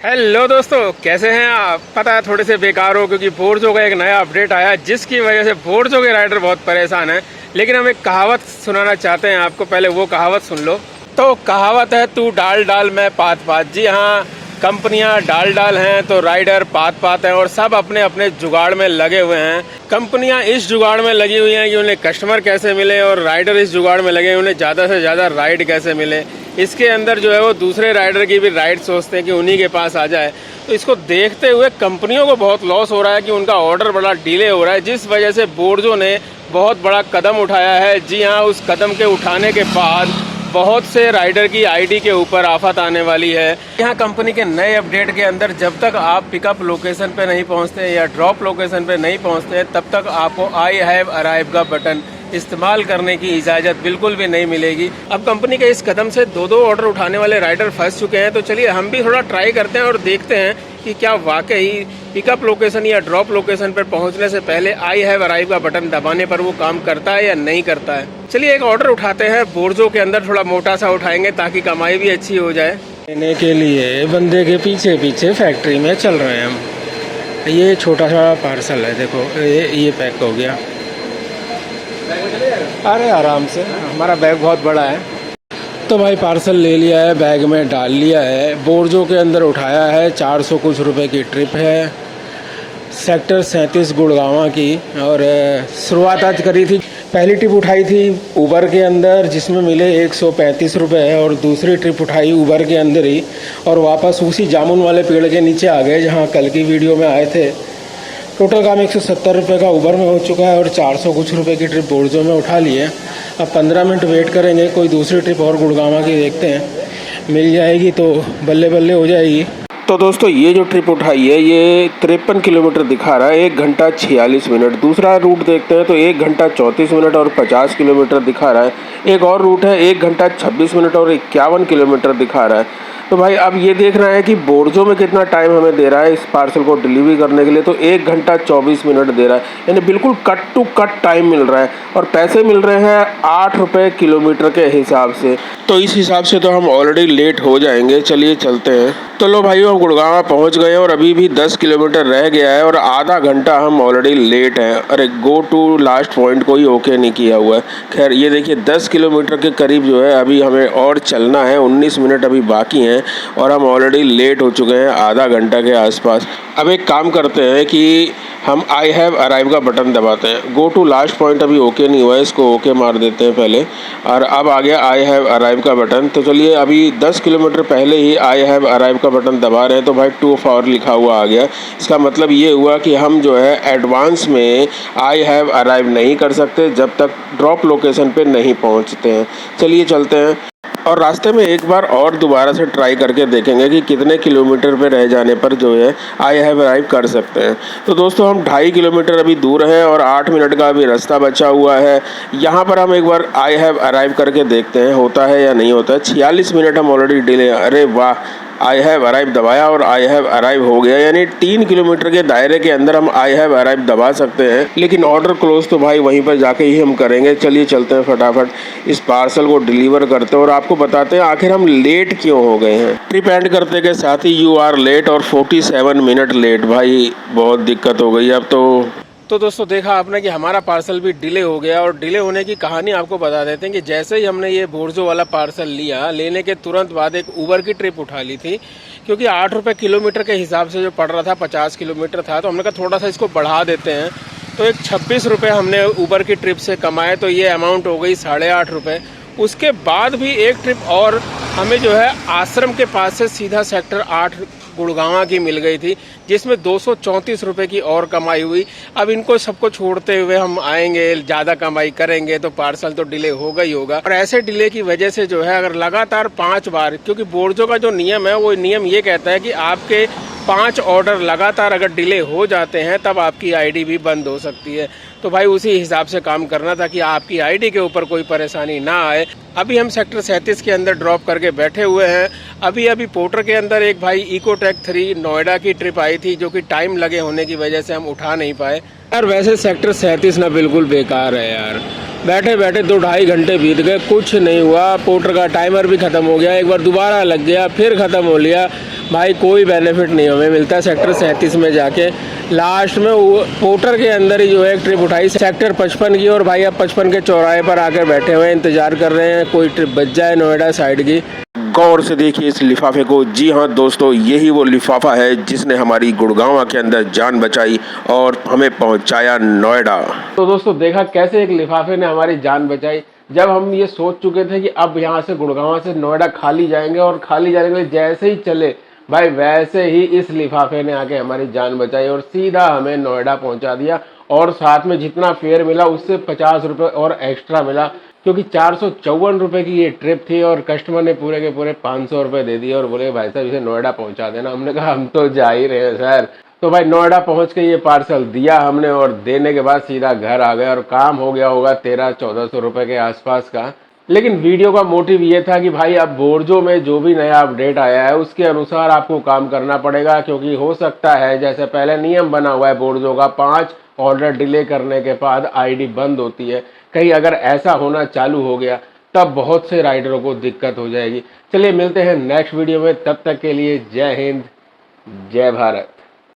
Hello दोस्तों, कैसे हैं आप। पता है थोड़े से बेकार हो क्योंकि बोर्जो का एक नया अपडेट आया जिसकी वजह से बोर्जो के राइडर बहुत परेशान हैं। लेकिन हम एक कहावत सुनाना चाहते हैं आपको, पहले वो कहावत सुन लो। तो कहावत है, तू डाल डाल मैं पात पात। जी हाँ, कंपनियां डाल डाल हैं तो राइडर पात पात हैं और सब अपने अपने जुगाड़ में लगे हुए हैं। कंपनियां इस जुगाड़ में लगी हुई हैं कि उन्हें कस्टमर कैसे मिले, और राइडर इस जुगाड़ में लगे उन्हें ज़्यादा से ज़्यादा राइड कैसे मिले। इसके अंदर जो है वो दूसरे राइडर की भी राइड सोचते हैं कि उन्हीं के पास आ जाए। तो इसको देखते हुए कंपनियों को बहुत लॉस हो रहा है कि उनका ऑर्डर बड़ा डिले हो रहा है, जिस वजह से बोर्जो ने बहुत बड़ा कदम उठाया है। जी हाँ, उस कदम के उठाने के बाद बहुत से राइडर की आईडी के ऊपर आफत आने वाली है। यहाँ कंपनी के नए अपडेट के अंदर जब तक आप पिकअप लोकेशन पे नहीं पहुँचते या ड्रॉप लोकेशन पे नहीं पहुँचते तब तक आपको आई हैव अराइव का बटन इस्तेमाल करने की इजाज़त बिल्कुल भी नहीं मिलेगी। अब कंपनी के इस कदम से दो ऑर्डर उठाने वाले राइडर फंस चुके हैं। तो चलिए हम भी थोड़ा ट्राई करते हैं और देखते हैं कि क्या वाकई पिकअप लोकेशन या ड्रॉप लोकेशन पर पहुंचने से पहले आई हैव अराइव का बटन दबाने पर वो काम करता है या नहीं करता है। चलिए एक ऑर्डर उठाते हैं बोर्जो के अंदर, थोड़ा मोटा सा उठाएंगे ताकि कमाई भी अच्छी हो जाए। लेने के लिए बंदे के पीछे पीछे फैक्ट्री में चल रहे हैं हम। ये छोटा सा पार्सल है, देखो ये पैक हो गया। अरे आराम से, हमारा बैग बहुत बड़ा है। तो भाई पार्सल ले लिया है, बैग में डाल लिया है, बोर्जो के अंदर उठाया है। 400 कुछ रुपए की ट्रिप है, सेक्टर 37 गुड़गांव की। और शुरुआत आज करी थी, पहली ट्रिप उठाई थी उबर के अंदर जिसमें मिले 135 रुपये, और दूसरी ट्रिप उठाई उबर के अंदर ही और वापस उसी जामुन वाले पेड़ के नीचे आ गए जहाँ कल की वीडियो में आए थे। टोटल काम 170 रुपये का उबर में हो चुका है और 400 कुछ रुपए की ट्रिप बोर्जो में उठा ली है। अब 15 मिनट वेट करेंगे, कोई दूसरी ट्रिप और गुड़गांव की देखते हैं, मिल जाएगी तो बल्ले बल्ले हो जाएगी। तो दोस्तों ये जो ट्रिप उठाई है ये 53 किलोमीटर दिखा रहा है, 1 घंटा 46 मिनट। दूसरा रूट देखते हैं तो 1 घंटा 34 मिनट और 50 किलोमीटर दिखा रहा है। एक और रूट है 1 घंटा 26 मिनट और 51 किलोमीटर दिखा रहा है। तो भाई अब ये देख रहे हैं कि बोर्जो में कितना टाइम हमें दे रहा है इस पार्सल को डिलीवरी करने के लिए। तो 1 घंटा 24 मिनट दे रहा है, यानी बिल्कुल कट टू कट टाइम मिल रहा है। और पैसे मिल रहे हैं 8 रुपये किलोमीटर के हिसाब से। तो इस हिसाब से तो हम ऑलरेडी लेट हो जाएंगे। चलिए चलते हैं। तो लो भाइयों, हम गुड़गांव पहुंच गए और अभी भी 10 किलोमीटर रह गया है और आधा घंटा हम ऑलरेडी लेट हैं। अरे गो टू लास्ट पॉइंट कोई ओके नहीं किया हुआ है। खैर ये देखिए 10 किलोमीटर के करीब जो है अभी हमें और चलना है, 19 मिनट अभी बाकी हैं और हम ऑलरेडी लेट हो चुके हैं आधा घंटा के आसपास। अब एक काम करते हैं कि हम आई हैव अराइव का बटन दबाते हैं। गो टू लास्ट पॉइंट अभी ओके नहीं हुआ है, इसको ओके मार देते हैं पहले। और अब आ गया आई हैव अराइव का बटन। तो चलिए अभी 10 किलोमीटर पहले ही आई हैव अराइव का बटन दबा रहे हैं। तो भाई 2 ऑवर लिखा हुआ आ गया। इसका मतलब ये हुआ कि हम जो है एडवांस में आई हैव अराइव नहीं कर सकते जब तक ड्रॉप लोकेशन पे नहीं पहुंचते हैं। चलिए चलते हैं और रास्ते में एक बार और दोबारा से ट्राई करके देखेंगे कि कितने किलोमीटर पे रह जाने पर जो है आई हैव अराइव कर सकते हैं। तो दोस्तों हम 2.5 किलोमीटर अभी दूर हैं और 8 मिनट का अभी रास्ता बचा हुआ है। यहाँ पर हम एक बार आई हैव अराइव करके देखते हैं होता है या नहीं होता है। 46 मिनट हम ऑलरेडी डिले। अरे वाह, आई हैव अराइव दबाया और आई हैव अराइव हो गया, यानी 3 किलोमीटर के दायरे के अंदर हम आई हैव अराइव दबा सकते हैं। लेकिन ऑर्डर क्लोज तो भाई वहीं पर जाके ही हम करेंगे। चलिए चलते हैं, फटाफट इस पार्सल को डिलीवर करते हैं और आपको बताते हैं आखिर हम लेट क्यों हो गए हैं। ट्रिप एंड करते के साथ ही यू आर लेट और 47 मिनट लेट। भाई बहुत दिक्कत हो गई अब तो दोस्तों देखा आपने कि हमारा पार्सल भी डिले हो गया। और डिले होने की कहानी आपको बता देते हैं कि जैसे ही हमने ये बोर्जो वाला पार्सल लिया, लेने के तुरंत बाद एक उबर की ट्रिप उठा ली थी, क्योंकि 8 रुपये किलोमीटर के हिसाब से जो पड़ रहा था 50 किलोमीटर था, तो हमने कहा थोड़ा सा इसको बढ़ा देते हैं। तो एक 26 रुपये हमने उबर की ट्रिप से कमाए, तो ये अमाउंट हो गई 8.5 रुपये। उसके बाद भी एक ट्रिप और हमें जो है आश्रम के पास से सीधा सेक्टर 8 गुड़गांव की मिल गई थी, जिसमें 234 रुपये की और कमाई हुई। अब इनको सबको छोड़ते हुए हम आएंगे, ज़्यादा कमाई करेंगे तो पार्सल तो डिले होगा ही होगा। और ऐसे डिले की वजह से जो है अगर लगातार 5 बार, क्योंकि बोर्जो का जो नियम है वो नियम ये कहता है कि आपके 5 ऑर्डर लगातार अगर डिले हो जाते हैं तब आपकी आईडी भी बंद हो सकती है। तो भाई उसी हिसाब से काम करना था कि आपकी आईडी के ऊपर कोई परेशानी ना आए। अभी हम सेक्टर 37 के अंदर ड्रॉप करके बैठे हुए हैं। अभी पोर्टर के अंदर एक भाई इकोटेक 3 नोएडा की ट्रिप आई थी, जो कि टाइम लगे होने की वजह से हम उठा नहीं पाए। यार वैसे सेक्टर 37 ना बिल्कुल बेकार है यार। बैठे बैठे 2-2.5 घंटे बीत गए, कुछ नहीं हुआ। पोर्टर का टाइमर भी ख़त्म हो गया, एक बार दोबारा लग गया, फिर ख़त्म हो लिया। भाई कोई बेनिफिट नहीं हमें मिलता। सेक्टर 37 में जाके लास्ट में पोर्टर के अंदर ही जो है एक ट्रिप उठाई सेक्टर 55 की, और भाई अब 55 के चौराहे पर आकर बैठे हुए हैं, इंतजार कर रहे हैं कोई ट्रिप बच जाए नोएडा साइड की। गौर से देखिए इस लिफाफे को। जी हाँ दोस्तों, यही वो लिफाफा है जिसने हमारी गुड़गांव के अंदर जान बचाई और हमें पहुंचाया नोएडा। तो दोस्तों देखा कैसे एक लिफाफे ने हमारी जान बचाई। जब हम ये सोच चुके थे कि अब यहाँ से गुड़गांव से नोएडा खाली जाएंगे, और खाली जाने के लिए जैसे ही चले भाई वैसे ही इस लिफाफे ने आके हमारी जान बचाई और सीधा हमें नोएडा पहुंचा दिया। और साथ में जितना फेयर मिला उससे 50 रुपये और एक्स्ट्रा मिला, क्योंकि 454 रुपये की ये ट्रिप थी और कस्टमर ने पूरे के पूरे 500 रुपये दे दिए और बोले भाई साहब इसे नोएडा पहुंचा देना। हमने कहा हम तो जा ही रहे हैं सर। तो भाई नोएडा पहुंच के ये पार्सल दिया हमने, और देने के बाद सीधा घर आ गए और काम हो गया होगा 1300-1400 रुपये के आसपास का। लेकिन वीडियो का मोटिव ये था कि भाई अब बोर्जो में जो भी नया अपडेट आया है उसके अनुसार आपको काम करना पड़ेगा, क्योंकि हो सकता है जैसे पहले नियम बना हुआ है बोर्जो का 5 ऑर्डर डिले करने के बाद आईडी बंद होती है, कहीं अगर ऐसा होना चालू हो गया तब बहुत से राइडरों को दिक्कत हो जाएगी। चलिए मिलते हैं नेक्स्ट वीडियो में, तब तक के लिए जय हिंद जय भारत।